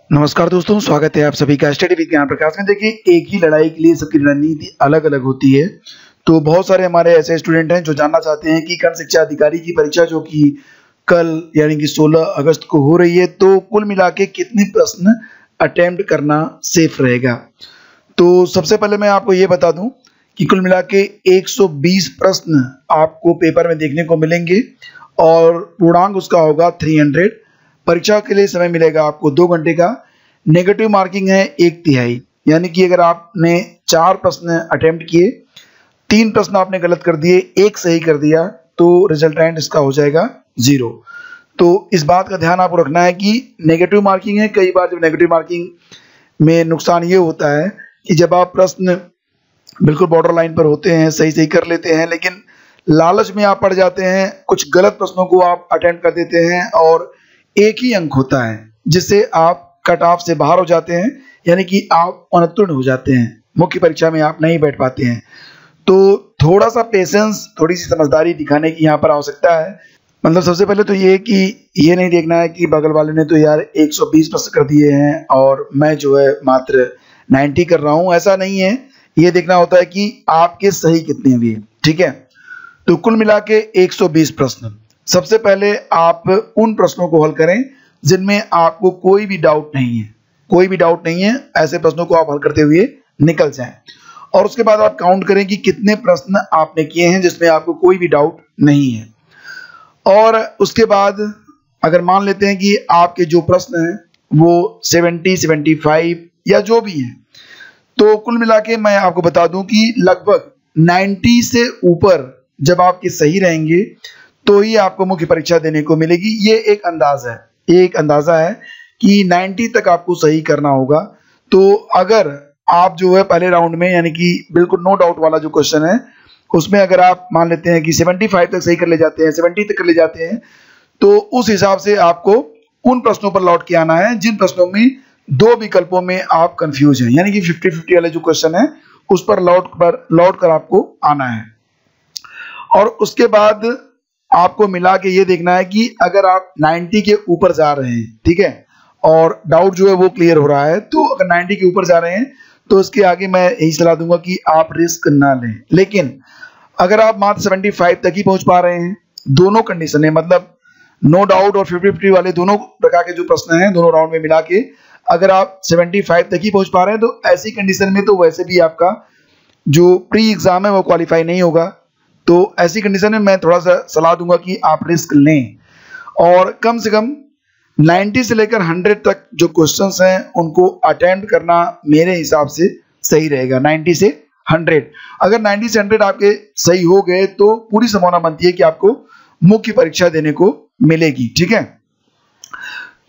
नमस्कार दोस्तों, स्वागत है आप सभी का स्टडी विज्ञान प्रकाश में। देखिए, एक ही लड़ाई के लिए सबकी रणनीति अलग अलग होती है। तो बहुत सारे हमारे ऐसे स्टूडेंट हैं जो जानना चाहते हैं कि खंड शिक्षा अधिकारी की परीक्षा जो कि कल यानी कि 16 अगस्त को हो रही है, तो कुल मिला के कितने प्रश्न अटेम्प्ट करना सेफ रहेगा। तो सबसे पहले मैं आपको ये बता दूं कि कुल मिला के 120 प्रश्न आपको पेपर में देखने को मिलेंगे और पूर्णांक उसका होगा 300। परीक्षा के लिए समय मिलेगा आपको 2 घंटे का। नेगेटिव मार्किंग है 1/3, यानी कि अगर आपने 4 प्रश्न अटेम्प्ट किए, 3 प्रश्न आपने गलत कर दिए, 1 सही कर दिया, तो रिजल्टेंट इसका हो जाएगा 0। तो इस बात का ध्यान आपको रखना है कि नेगेटिव मार्किंग है। कई बार जब नेगेटिव मार्किंग में नुकसान ये होता है कि जब आप प्रश्न बिल्कुल बॉर्डर लाइन पर होते हैं, सही कर लेते हैं, लेकिन लालच में आप पड़ जाते हैं, कुछ गलत प्रश्नों को आप अटेम्प्ट कर देते हैं और एक ही अंक होता है, जिससे आप कट ऑफ से बाहर हो जाते हैं, यानी कि आप अनुत्तीर्ण हो जाते हैं, मुख्य परीक्षा में आप नहीं बैठ पाते हैं। तो थोड़ा सा पेशेंस, थोड़ी सी समझदारी दिखाने की यहाँ पर आवश्यकता है। मतलब सबसे पहले तो ये कि ये नहीं देखना है कि बगल वाले ने तो यार 120 प्रश्न कर दिए हैं और मैं जो है मात्र 90 कर रहा हूँ, ऐसा नहीं है। ये देखना होता है कि आपके सही कितने हुए, ठीक है। तो कुल मिला के 120 प्रश्न। सबसे पहले आप उन प्रश्नों को हल करें जिनमें आपको कोई भी डाउट नहीं है, ऐसे प्रश्नों को आप हल करते हुए निकल जाएं। और उसके बाद आप काउंट करें कि कितने प्रश्न आपने किए हैं जिसमें आपको कोई भी डाउट नहीं है। और उसके बाद अगर मान लेते हैं कि आपके जो प्रश्न हैं वो 70, 75 या जो भी है, तो कुल मिला के मैं आपको बता दूं कि लगभग 90 से ऊपर जब आपके सही रहेंगे तो ही आपको मुख्य परीक्षा देने को मिलेगी। ये एक अंदाजा है कि 90 तक आपको सही करना होगा। तो अगर आप जो है पहले राउंड में, यानी कि बिल्कुल नो डाउट वाला जो क्वेश्चन है, उसमें अगर आप मान लेते हैं कि 75 तक सही कर ले जाते हैं, 70 तक कर ले जाते हैं, तो उस हिसाब से आपको उन प्रश्नों पर लौट के आना है जिन प्रश्नों में 2 विकल्पों में आप कंफ्यूज हैं, यानी कि 50-50 वाले जो क्वेश्चन है उस पर लौट कर आपको आना है। और उसके बाद आपको मिला के ये देखना है कि अगर आप 90 के ऊपर जा रहे हैं, ठीक है, और डाउट जो है वो क्लियर हो रहा है, तो अगर 90 के ऊपर जा रहे हैं तो इसके आगे मैं यही सलाह दूंगा कि आप रिस्क ना लें। लेकिन अगर आप मात्र 75 तक ही पहुंच पा रहे हैं, दोनों कंडीशन है, मतलब नो डाउट और 50-50 वाले दोनों प्रकार के जो प्रश्न हैं दोनों राउंड में मिला के, अगर आप 75 तक ही पहुंच पा रहे हैं, तो ऐसी कंडीशन में तो वैसे भी आपका जो प्री एग्जाम है वो क्वालिफाई नहीं होगा। तो ऐसी कंडीशन में मैं थोड़ा सा सलाह दूंगा कि आप रिस्क लें और कम से कम 90 से लेकर 100 तक जो क्वेश्चंस हैं उनको अटेम्प्ट करना मेरे हिसाब से सही रहेगा। 90 से 100, अगर 90 से 100 आपके सही हो गए तो पूरी संभावना बनती है कि आपको मुख्य परीक्षा देने को मिलेगी, ठीक है।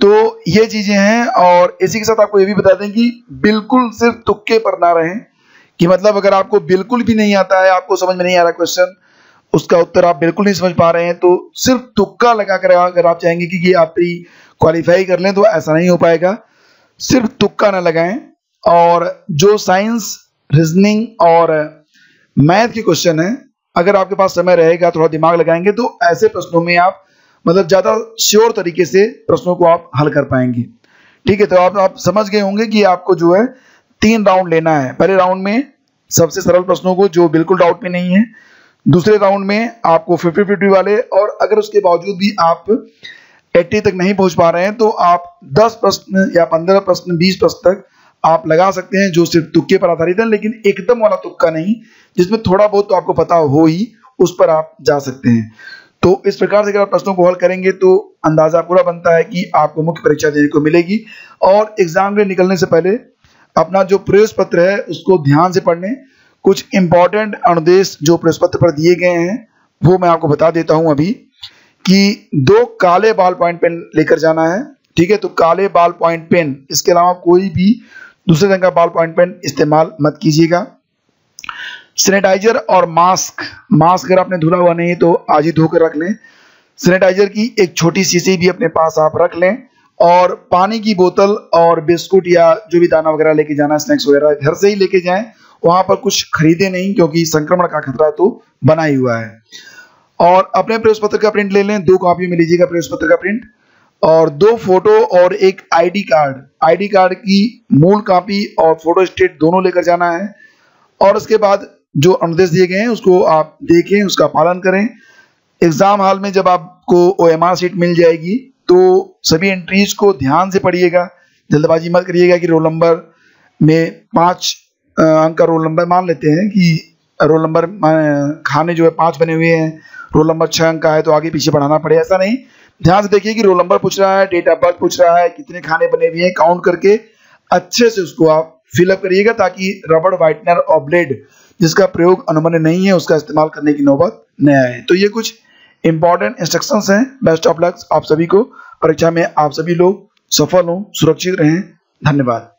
तो ये चीजें हैं। और इसी के साथ आपको ये भी बता दें कि बिल्कुल सिर्फ तुक्के पर ना रहें, कि मतलब अगर आपको बिल्कुल भी नहीं आता है, आपको समझ में नहीं आ रहा क्वेश्चन, उसका उत्तर आप बिल्कुल नहीं समझ पा रहे हैं, तो सिर्फ तुक्का लगा कर अगर आप चाहेंगे कि आप प्री क्वालिफाई कर लें, तो ऐसा नहीं हो पाएगा। सिर्फ तुक्का ना लगाएं। और जो साइंस, रीजनिंग और मैथ के क्वेश्चन हैं, अगर आपके पास समय रहेगा, थोड़ा दिमाग लगाएंगे, तो ऐसे प्रश्नों में आप मतलब ज्यादा श्योर तरीके से प्रश्नों को आप हल कर पाएंगे, ठीक है। तो आप समझ गए होंगे कि आपको जो है 3 राउंड लेना है। पहले राउंड में सबसे सरल प्रश्नों को जो बिल्कुल डाउट में नहीं है, दूसरे राउंड में आपको 50-50 वाले, और अगर उसके बावजूद भी आप 80 तक नहीं पहुंच पा रहे हैं तो आप 10 प्रश्न या 15 प्रश्न, 20 प्रश्न तक आप लगा सकते हैं, जो सिर्फ तुक्के पर आधारित है, लेकिन एकदम वाला तुक्का नहीं, जिसमें थोड़ा बहुत तो आपको पता हो ही, उस पर आप जा सकते हैं। तो इस प्रकार से अगर आप प्रश्नों को हल करेंगे तो अंदाजा पूरा बनता है कि आपको मुख्य परीक्षा देने को मिलेगी। और एग्जाम में निकलने से पहले अपना जो प्रवेश पत्र है उसको ध्यान से पढ़ लें। कुछ इंपॉर्टेंट अनुदेश जो प्रवेश पत्र पर दिए गए हैं वो मैं आपको बता देता हूं अभी, कि 2 काले बॉल पॉइंट पेन लेकर जाना है, ठीक है। तो काले बॉल पॉइंट पेन, इसके अलावा कोई भी दूसरे रंग का बॉल पॉइंट पेन इस्तेमाल मत कीजिएगा। सैनिटाइजर और मास्क अगर आपने धुला हुआ नहीं है तो आज ही धोकर रख लें। सैनिटाइजर की एक छोटी शीशी भी अपने पास आप रख लें। और पानी की बोतल और बिस्कुट या जो भी दाना वगैरह लेके जाना, स्नैक्स वगैरह घर से ही लेके जाएं, वहां पर कुछ खरीदे नहीं, क्योंकि संक्रमण का खतरा तो बना ही हुआ है। और अपने प्रवेश पत्र का प्रिंट ले लें, 2 कॉपी में लीजिएगा प्रवेश पत्र का प्रिंट। और 2 फोटो और एक आईडी कार्ड की मूल कॉपी और फोटो स्टेट दोनों लेकर जाना है। और उसके बाद जो अनुदेश दिए गए हैं उसको आप देखें, उसका पालन करें। एग्जाम हॉल में जब आपको OMR शीट मिल जाएगी तो सभी एंट्रीज को ध्यान से पढ़िएगा, जल्दबाजी मत करिएगा कि रोल नंबर में 5 अंक का रोल नंबर मान लेते हैं कि रोल नंबर खाने जो है 5 बने हुए हैं, रोल नंबर 6 अंक का है तो आगे पीछे बढ़ाना पड़े, ऐसा नहीं। ध्यान से देखिए कि रोल नंबर पूछ रहा है, डेट ऑफ बर्थ पूछ रहा है, कितने खाने बने हुए हैं, काउंट करके अच्छे से उसको आप फिलअप करिएगा ताकि रबड़, व्हाइटनर और ब्लेड जिसका प्रयोग अनुमन्य नहीं है उसका इस्तेमाल करने की नौबत न आए। तो ये कुछ इंपॉर्टेंट इंस्ट्रक्शंस हैं। बेस्ट ऑफ लक आप सभी को, परीक्षा में आप सभी लोग सफल हों, सुरक्षित रहें। धन्यवाद।